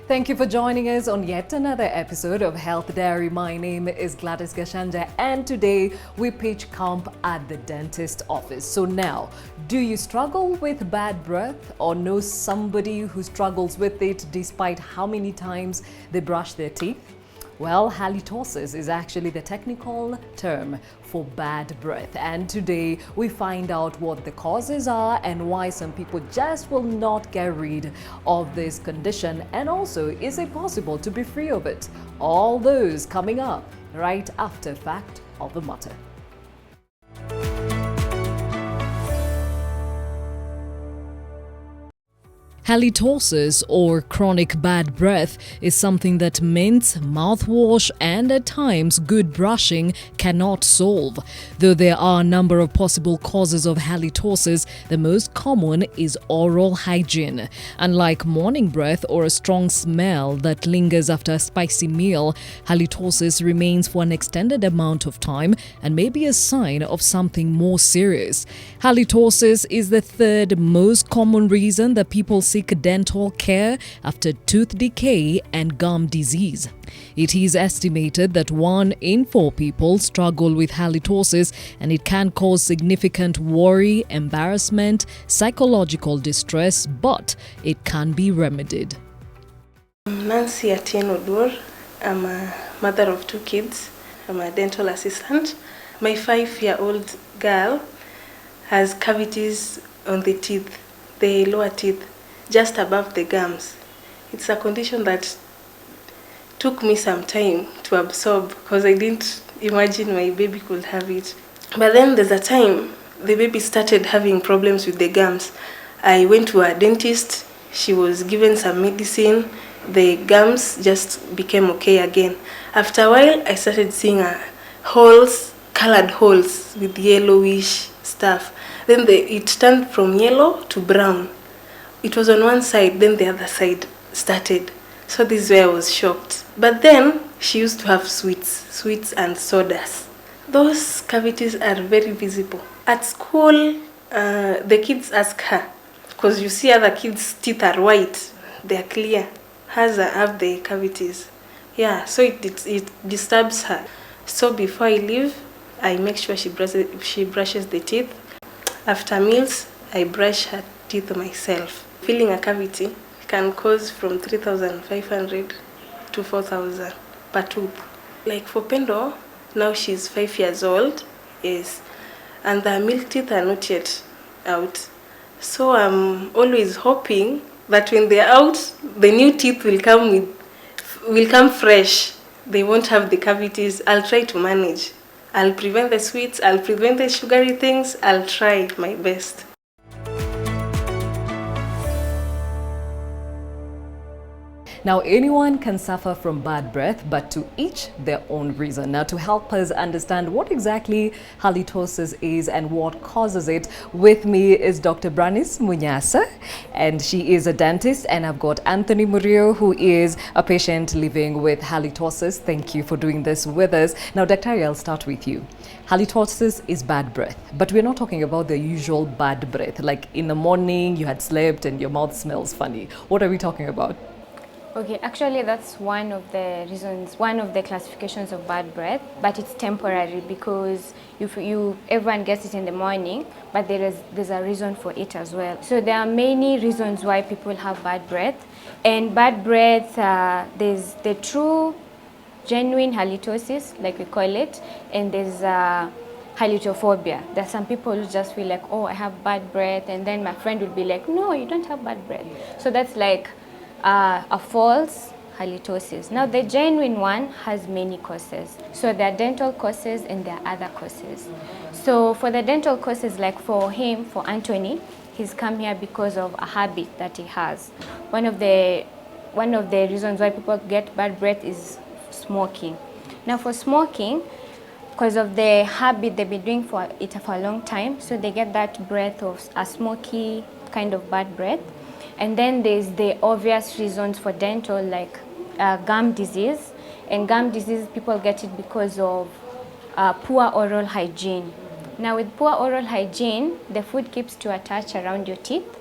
Thank you for joining us on yet another episode of Health Diary. My name is Gladys Gashanja, and today we pitch camp at the dentist office. So now, do you struggle with bad breath or know somebody who struggles with it despite how many times they brush their teeth? Well, halitosis is actually the technical term for bad breath. And today we find out what the causes are and why some people just will not get rid of this condition. And also, is it possible to be free of it? All those coming up right after Fact of the Matter. Halitosis, or chronic bad breath, is something that mints, mouthwash, and at times good brushing cannot solve. Though there are a number of possible causes of halitosis, the most common is oral hygiene. Unlike morning breath or a strong smell that lingers after a spicy meal, halitosis remains for an extended amount of time and may be a sign of something more serious. Halitosis is the third most common reason that people seek dental care after tooth decay and gum disease. It is estimated that 1 in 4 people struggle with halitosis, and it can cause significant worry, embarrassment, psychological distress, but it can be remedied. I'm Nancy Atieno Dur. I'm a mother of 2 kids. I'm a dental assistant. My 5-year-old girl has cavities on the teeth, the lower teeth, just above the gums. It's a condition that took me some time to absorb because I didn't imagine my baby could have it. But then there's a time the baby started having problems with the gums. I went to a dentist. She was given some medicine. The gums just became okay again. After a while, I started seeing holes, colored holes with yellowish stuff. Then it turned from yellow to brown. It was on one side, then the other side started. So this is where I was shocked. But then she used to have sweets and sodas. Those cavities are very visible. At school, the kids ask her, because you see other kids' teeth are white, they are clear. Hers have the cavities. Yeah, so it disturbs her. So before I leave, I make sure she brushes the teeth. After meals, I brush her teeth myself. Filling a cavity can cause from 3,500 to 4,000 per tooth. Like for Pendo, now she's 5 years old, yes, and the milk teeth are not yet out. So I'm always hoping that when they're out, the new teeth will come fresh. They won't have the cavities. I'll try to manage. I'll prevent the sweets, I'll prevent the sugary things, I'll try my best. Now, anyone can suffer from bad breath, but to each their own reason. Now, to help us understand what exactly halitosis is and what causes it, with me is Dr. Brannis Munyasa, and she is a dentist, and I've got Anthony Murillo, who is a patient living with halitosis. Thank you for doing this with us. Now, Dr. I'll start with you. Halitosis is bad breath, but we're not talking about the usual bad breath, like in the morning you had slept and your mouth smells funny. What are we talking about? Okay, actually that's one of the reasons, one of the classifications of bad breath, but it's temporary because everyone gets it in the morning, but there's a reason for it as well. So there are many reasons why people have bad breath, and bad breath, there's the true, genuine halitosis, like we call it, and there's halitophobia. There are some people who just feel like, oh, I have bad breath, and then my friend will be like, no, you don't have bad breath. So that's like a false halitosis. Now the genuine one has many causes. So there are dental causes and there are other causes. So for the dental causes, like for Anthony, he's come here because of a habit that he has. One of the reasons why people get bad breath is smoking. Now for smoking, because of the habit they've been doing for a long time, so they get that breath of a smoky kind of bad breath. And then there's the obvious reasons for dental, like gum disease. And gum disease, people get it because of poor oral hygiene. Now with poor oral hygiene, the food keeps to attach around your teeth.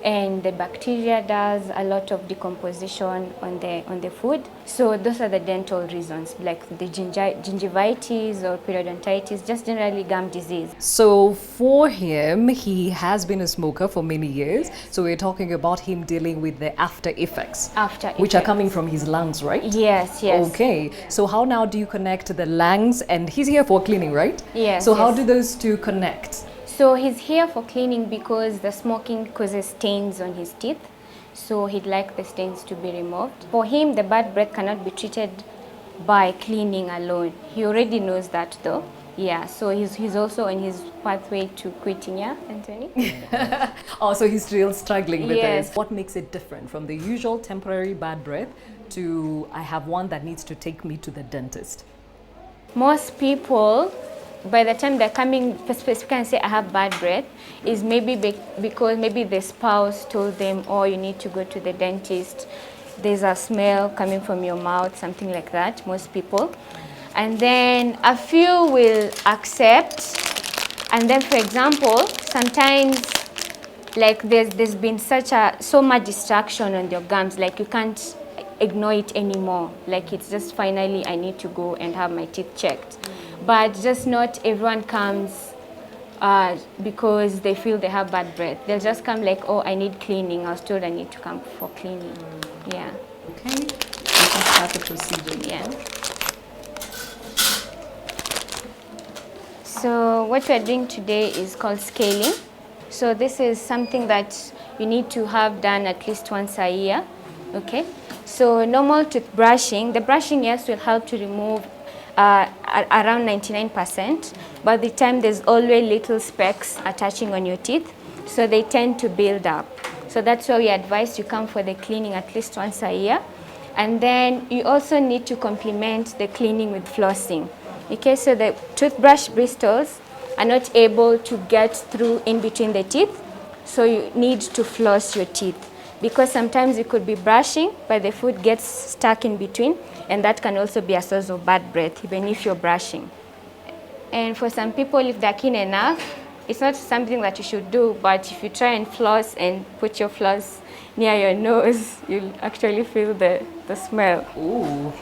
and the bacteria does a lot of decomposition on the food. So those are the dental reasons, like the gingivitis or periodontitis, just generally gum disease. So for him, he has been a smoker for many years. So we're talking about him dealing with the after effects. Which are coming from his lungs, right? Yes, yes. Okay. So how now do you connect the lungs, and he's here for cleaning, right? Yes. So how yes. do those two connect? So he's here for cleaning because the smoking causes stains on his teeth. So he'd like the stains to be removed. For him, the bad breath cannot be treated by cleaning alone. He already knows that though. Yeah, so he's also on his pathway to quitting, yeah, Anthony? Oh, so he's still struggling with Yes. this. What makes it different from the usual temporary bad breath to I have one that needs to take me to the dentist? Most people, by the time they're coming specifically and say I have bad breath, is maybe because maybe the spouse told them, oh, you need to go to the dentist. There's a smell coming from your mouth, something like that, most people. And then a few will accept. And then, for example, sometimes like there's been so much distraction on your gums, like you can't ignore it anymore. Like it's just finally I need to go and have my teeth checked. But just not everyone comes because they feel they have bad breath. They'll just come like, oh, I need cleaning. I was told I need to come for cleaning. Yeah. Okay, we can start the procedure. Yeah. So what we're doing today is called scaling. So this is something that you need to have done at least once a year. Okay. So normal toothbrushing, the brushing, yes, will help to remove around 99%. But the time there's always little specks attaching on your teeth, so they tend to build up. So that's why we advise you come for the cleaning at least once a year. And then you also need to complement the cleaning with flossing. Okay, so the toothbrush bristles are not able to get through in between the teeth, so you need to floss your teeth. Because sometimes you could be brushing, but the food gets stuck in between, and that can also be a source of bad breath, even if you're brushing. And for some people, if they're keen enough, it's not something that you should do, but if you try and floss and put your floss near your nose, you'll actually feel the smell. Ooh.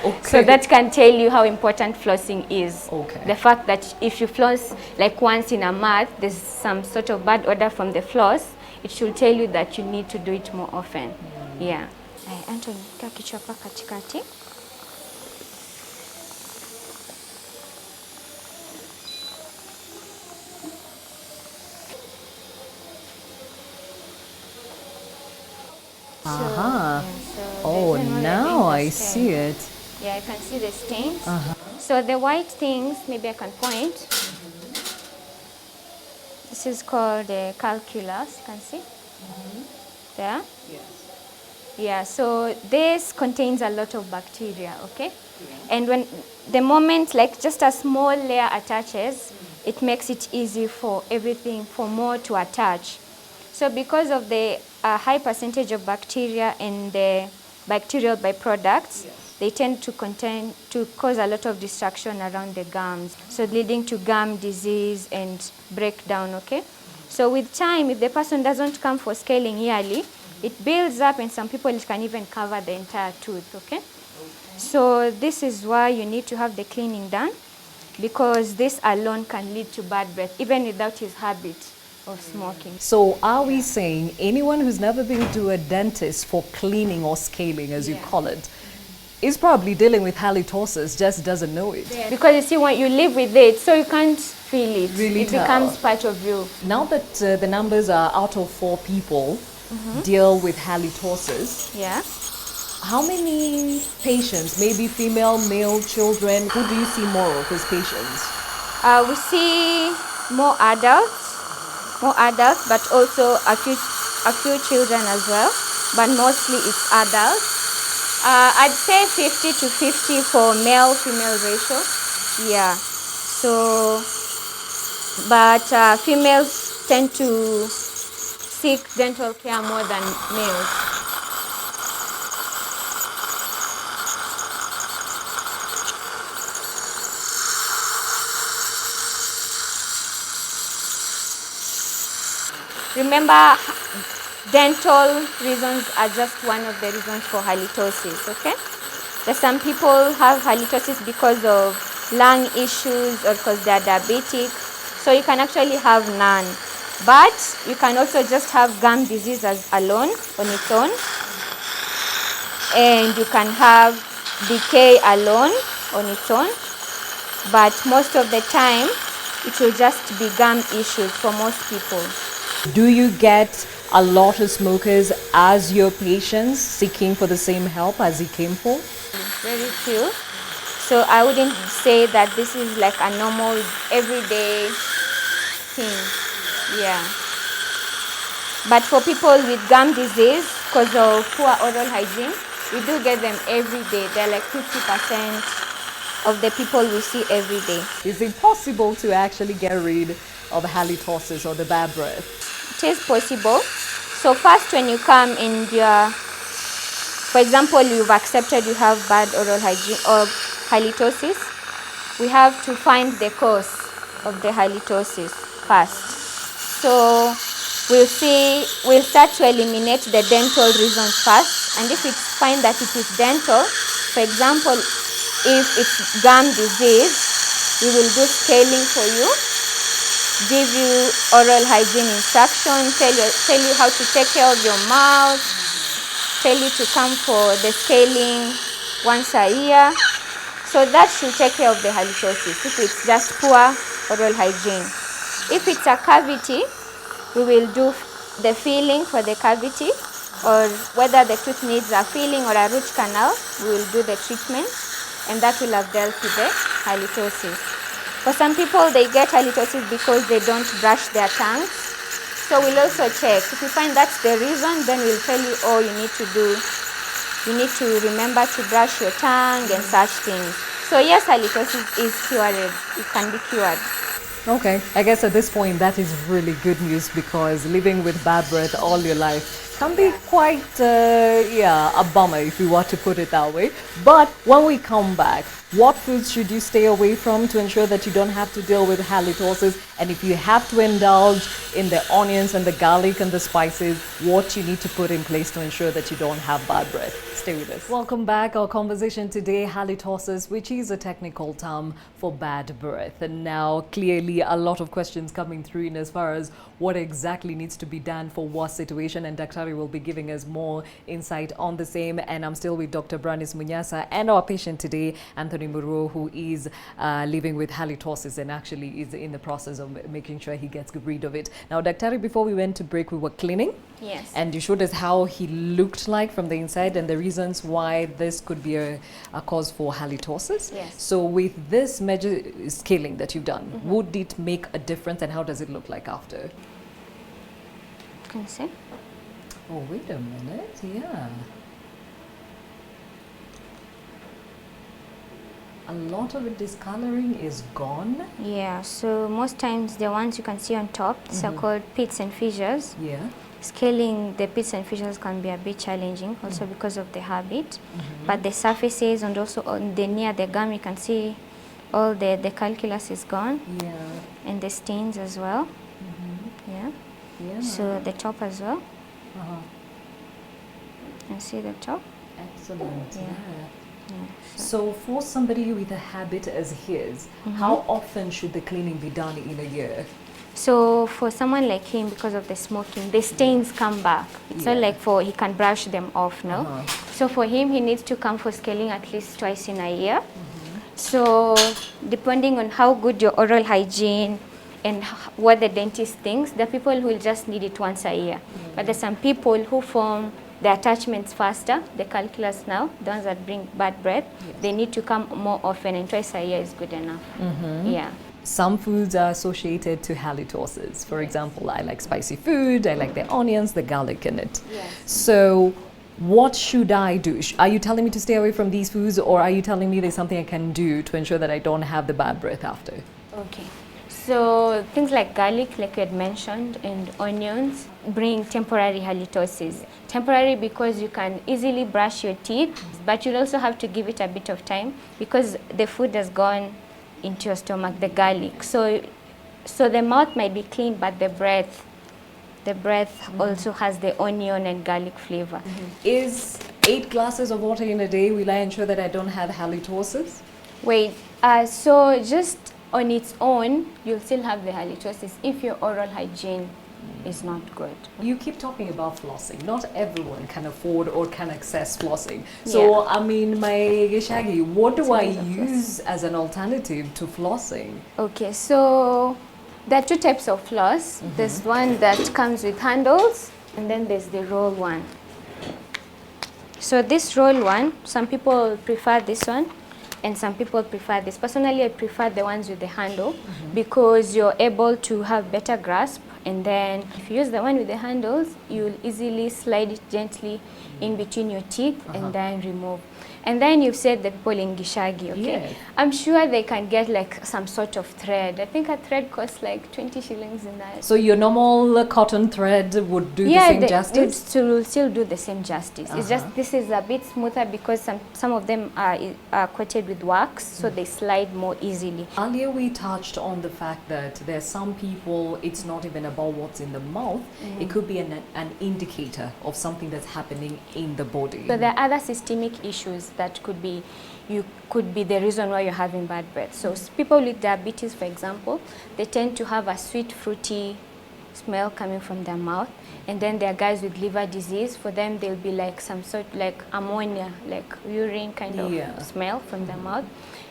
Okay. So that can tell you how important flossing is. Okay. The fact that if you floss like once in a month, there's some sort of bad odor from the floss, it should tell you that you need to do it more often. Yeah. Anthony, kaa kichwa hapa katikati. Aha. So Oh, there's one now that I in the see stain. it. Yeah, you can see the stains. So the white things, maybe I can point. This is called the calculus, you can see. There. Yes. Yeah, so this contains a lot of bacteria, okay? And when the moment like just a small layer attaches, it makes it easy for everything, for more to attach. So because of the high percentage of bacteria and the bacterial byproducts, they tend to cause a lot of destruction around the gums, so leading to gum disease and breakdown, okay? So with time, if the person doesn't come for scaling yearly, it builds up, and some people it can even cover the entire tooth, okay? So this is why you need to have the cleaning done, because this alone can lead to bad breath, even without his habit of smoking. So are we saying anyone who's never been to a dentist for cleaning or scaling, as you call it, is probably dealing with halitosis, just doesn't know it? Because you see, when you live with it, so you can't feel it. Really it tell. becomes part of you. Now that the numbers are out of 4 people deal with halitosis, Yeah. how many patients, maybe female, male, children, who do you see more of as patients? We see more adults, but also a few children as well, but mostly it's adults. I'd say 50 to 50 for male-female ratio. Yeah. So, but females tend to seek dental care more than males. Remember, dental reasons are just one of the reasons for halitosis, okay? There's some people have halitosis because of lung issues or because they're diabetic. So you can actually have none. But you can also just have gum disease as alone on its own. And you can have decay alone on its own. But most of the time, it will just be gum issues for most people. Do you get a lot of smokers as your patients seeking for the same help as you came for? Very few. So I wouldn't say that this is like a normal everyday thing. Yeah. But for people with gum disease, because of poor oral hygiene, we do get them every day. They're like 50% of the people we see every day. Is it possible to actually get rid of halitosis or the bad breath? It is possible. So first, when you come and for example, you've accepted you have bad oral hygiene or halitosis, we have to find the cause of the halitosis first. So we'll start to eliminate the dental reasons first, and if it's find that it is dental, for example, if it's gum disease, we will do scaling for you, give you oral hygiene instruction, tell you how to take care of your mouth, tell you to come for the scaling once a year. So that should take care of the halitosis if it's just poor oral hygiene. If it's a cavity, we will do the filling for the cavity, or whether the tooth needs a filling or a root canal, we will do the treatment, and that will have dealt with the halitosis. For some people, they get halitosis because they don't brush their tongues. So we'll also check. If we find that's the reason, then we'll tell you, oh, you need to remember to brush your tongue and such things. So yes, halitosis is curable. It can be cured. Okay, I guess at this point that is really good news, because living with bad breath all your life can be quite, a bummer if you were to put it that way. But when we come back, what foods should you stay away from to ensure that you don't have to deal with halitosis? And if you have to indulge in the onions and the garlic and the spices, what you need to put in place to ensure that you don't have bad breath. Stay with us. Welcome back. Our conversation today, halitosis, which is a technical term for bad breath. And now clearly a lot of questions coming through in as far as what exactly needs to be done for what situation, and Daktari will be giving us more insight on the same. And I'm still with Dr. Brannis Munyasa and our patient today, Anthony Muro, who is living with halitosis and actually is in the process of making sure he gets rid of it. Now, Daktari, before we went to break, we were cleaning. Yes. And you showed us how he looked like from the inside and the reasons why this could be a cause for halitosis. Yes. So with this measure scaling that you've done, would it make a difference, and how does it look like after? Can you see? Oh, wait a minute. Yeah. A lot of the discoloring is gone. Yeah, so most times the ones you can see on top, these are called pits and fissures. Yeah. Scaling the pits and fissures can be a bit challenging also because of the habit. But the surfaces and also on the near the gum, you can see all the calculus is gone. Yeah. And the stains as well. Yeah. Yeah. So the top as well. Uh-huh. And see the top? Excellent. Yeah. Yeah. So for somebody with a habit as his, how often should the cleaning be done in a year? So for someone like him, because of the smoking, the stains come back. It's not like he can brush them off now. So for him, he needs to come for scaling at least twice in a year. So depending on how good your oral hygiene and what the dentist thinks, the people will just need it once a year. But there's some people who form the attachments faster, the calculus now, the ones that bring bad breath, they need to come more often, and twice a year is good enough. Yeah. Some foods are associated to halitosis. For example, I like spicy food, I like the onions, the garlic in it. Yes. So what should I do? Are you telling me to stay away from these foods, or are you telling me there's something I can do to ensure that I don't have the bad breath after? Okay. So things like garlic, like you had mentioned, and onions bring temporary halitosis. Temporary because you can easily brush your teeth, but you'll also have to give it a bit of time because the food has gone into your stomach, the garlic. So the mouth might be clean, but the breath The breath also has the onion and garlic flavor. Is 8 glasses of water in a day, will I ensure that I don't have halitosis? Wait, so just on its own, you'll still have the halitosis if your oral hygiene is not good. You keep talking about flossing. Not everyone can afford or can access flossing. So, I mean, my Shaggy, what do I use as an alternative to flossing? Okay, so there are two types of floss. There's one that comes with handles, and then there's the roll one. So this roll one, some people prefer this one, and some people prefer this. Personally, I prefer the ones with the handle because you're able to have better grasp. And then if you use the one with the handles, you'll easily slide it gently in between your teeth and then remove. And then you've said the people in Gishagi, okay? Yeah. I'm sure they can get like some sort of thread. I think a thread costs like 20 shillings in that. So your normal cotton thread would do the same justice? It will still do the same justice. It's just this is a bit smoother because some of them are coated with wax, so they slide more easily. Earlier we touched on the fact that there's some people, it's not even about what's in the mouth. It could be an indicator of something that's happening in the body. So there are other systemic issues that could be the reason why you're having bad breath. So people with diabetes, for example, they tend to have a sweet, fruity smell coming from their mouth. And then there are guys with liver disease. For them, there'll be like some sort like ammonia, like urine kind of smell from their mouth.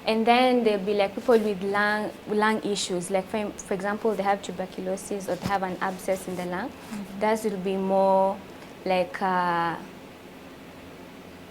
And then there'll be like people with lung issues, like for example, they have tuberculosis or they have an abscess in the lung. That will be more like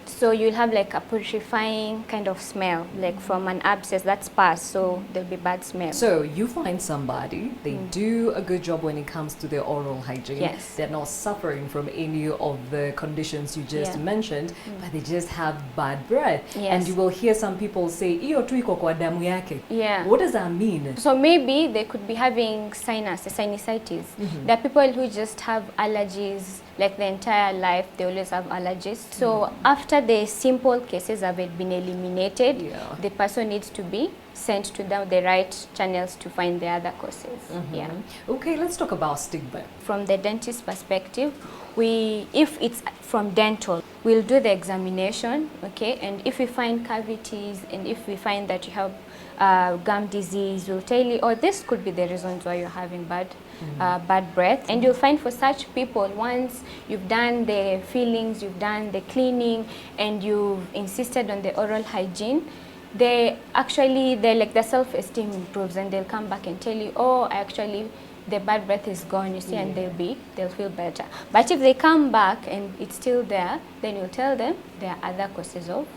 so you'll have like a putrefying kind of smell, like from an abscess that's passed, so there'll be bad smell. So you find somebody, they do a good job when it comes to their oral hygiene. Yes. They're not suffering from any of the conditions you just mentioned, but they just have bad breath. Yes. And you will hear some people say, "Iyo tu iko kwa damu yake." Yeah. What does that mean? So maybe they could be having sinusitis. There are people who just have allergies, like the entire life, they always have allergies. So after the simple cases have been eliminated, the person needs to be sent to the right channels to find the other causes. Yeah. Okay, let's talk about stigma. From the dentist perspective, if it's from dental, we'll do the examination, okay? And if we find cavities and if we find that you have gum disease, we'll tell you, oh, this could be the reasons why you're having bad breath. And you'll find for such people, once you've done the fillings, you've done the cleaning, and you've insisted on the oral hygiene, their self-esteem improves, and they'll come back and tell you, oh, actually the bad breath is gone, you see, and they'll feel better. But if they come back and it's still there, then you'll tell them there are other causes of,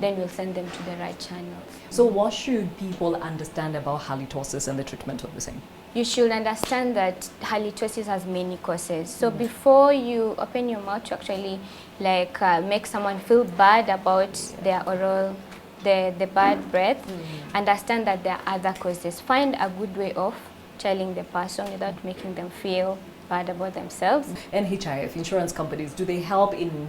then we'll send them to the right channels. So what should people understand about halitosis and the treatment of the same? You should understand that halitosis has many causes. So before you open your mouth to actually make someone feel bad about their oral, the bad breath, understand that there are other causes. Find a good way of telling the person without making them feel bad about themselves. NHIF, insurance companies, do they help in,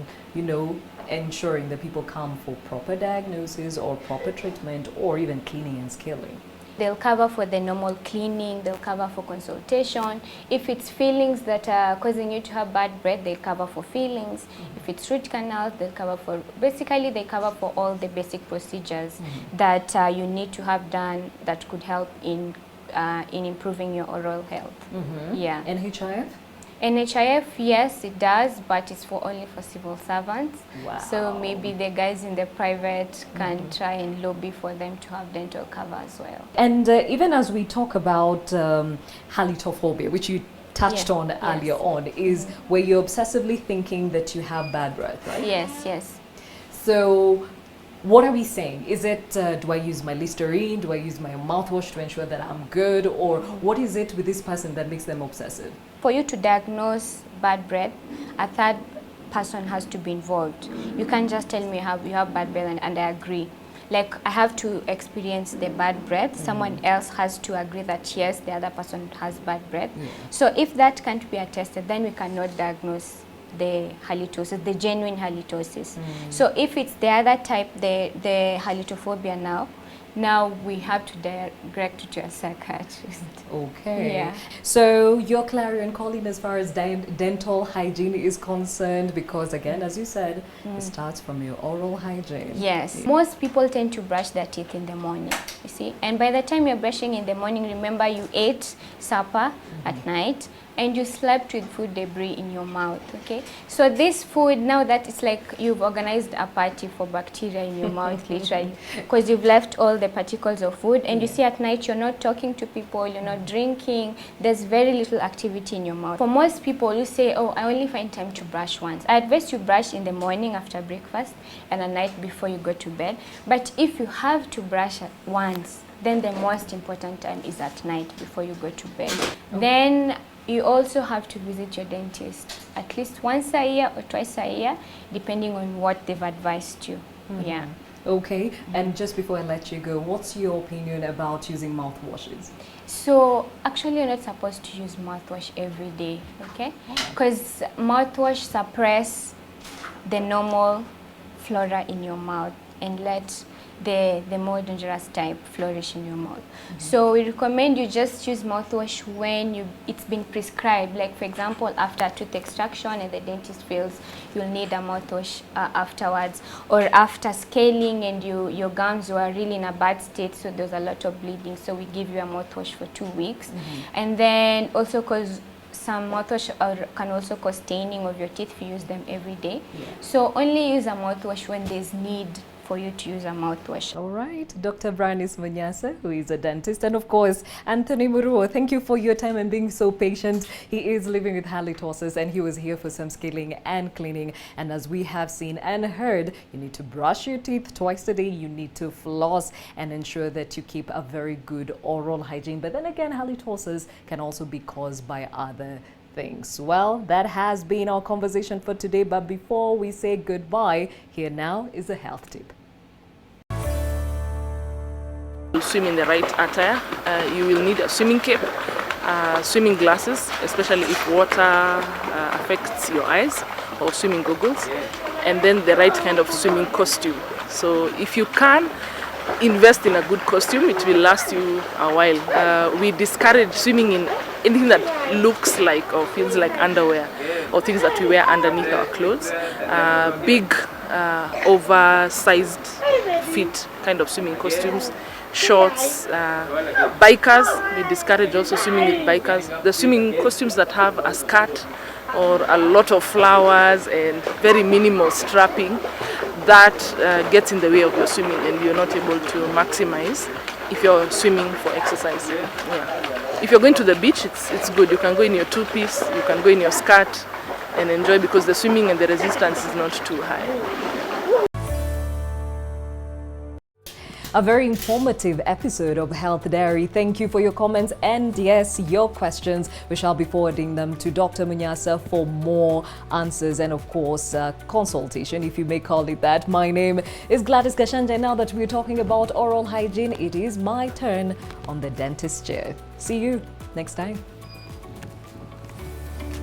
ensuring that people come for proper diagnosis or proper treatment or even cleaning and scaling? They'll cover for the normal cleaning, they'll cover for consultation. If it's fillings that are causing you to have bad breath, they'll cover for fillings. If it's root canals, they'll cover for, basically they cover for all the basic procedures that you need to have done that could help in improving your oral health. Yeah. NHIF? NHIF, yes, it does, but it's only for civil servants. Wow. So maybe the guys in the private can try and lobby for them to have dental cover as well. And even as we talk about halitophobia, which you touched on earlier on, is where you're obsessively thinking that you have bad breath, right? Yes, yes. So what are we saying? Is it, do I use my Listerine? Do I use my mouthwash to ensure that I'm good? Or what is it with this person that makes them obsessive? For you to diagnose bad breath, a third person has to be involved. You can't just tell me you have bad breath and I agree. Like, I have to experience the bad breath. Someone else has to agree that yes, the other person has bad breath. So if that can't be attested, then we cannot diagnose the halitosis, the genuine halitosis. So if it's the other type, the halitophobia now we have to direct to a psychiatrist. Okay. Yeah. So you're clarion calling as far as dental hygiene is concerned, because again, as you said, it starts from your oral hygiene. Yes. Most people tend to brush their teeth in the morning, you see. And by the time you're brushing in the morning, remember you ate supper at night and you slept with food debris in your mouth, okay? So this food, now that it's like you've organized a party for bacteria in your mouth, literally, because you've left all the particles of food, and you see at night you're not talking to people, you're not drinking, there's very little activity in your mouth. For most people, you say, oh, I only find time to brush once. I advise you brush in the morning after breakfast and at night before you go to bed. But if you have to brush once, then the most important time is at night before you go to bed. Then you also have to visit your dentist at least once a year or twice a year, depending on what they've advised you. Yeah. Okay, and just before I let you go, what's your opinion about using mouthwashes? So actually you're not supposed to use mouthwash every day, okay? Because mouthwash suppress the normal flora in your mouth and let the more dangerous type flourish in your mouth. So we recommend you just use mouthwash when it's been prescribed. Like for example, after tooth extraction and the dentist feels you'll need a mouthwash afterwards, or after scaling and your gums were really in a bad state, so there's a lot of bleeding, so we give you a mouthwash for 2 weeks. And then also, because some mouthwash can also cause staining of your teeth if you use them every day. So only use a mouthwash when there's need for you to use a mouthwash. All right, Dr. Brannis Munyasa, who is a dentist, and of course, Anthony Muruo, thank you for your time and being so patient. He is living with halitosis and he was here for some scaling and cleaning. And as we have seen and heard, you need to brush your teeth twice a day, you need to floss and ensure that you keep a very good oral hygiene. But then again, halitosis can also be caused by other things. Well, that has been our conversation for today, but before we say goodbye, here now is a health tip. To swim in the right attire, you will need a swimming cape, swimming glasses, especially if water affects your eyes, or swimming goggles, and then the right kind of swimming costume. So if you can invest in a good costume, it will last you a while. We discourage swimming in anything that looks like or feels like underwear, or things that we wear underneath our clothes. Big, oversized fit kind of swimming costumes, shorts, bikers. We discourage also swimming with bikers. The swimming costumes that have a skirt or a lot of flowers and very minimal strapping, that gets in the way of your swimming and you're not able to maximize if you're swimming for exercise. Yeah. If you're going to the beach, it's good. You can go in your two-piece, you can go in your skirt and enjoy, because the swimming and the resistance is not too high. A very informative episode of Health Diary. Thank you for your comments and yes, your questions. We shall be forwarding them to Dr. Munyasa for more answers and of course consultation, if you may call it that. My name is Gladys Gashanja. Now that we're talking about oral hygiene, it is my turn on the dentist chair. See you next time.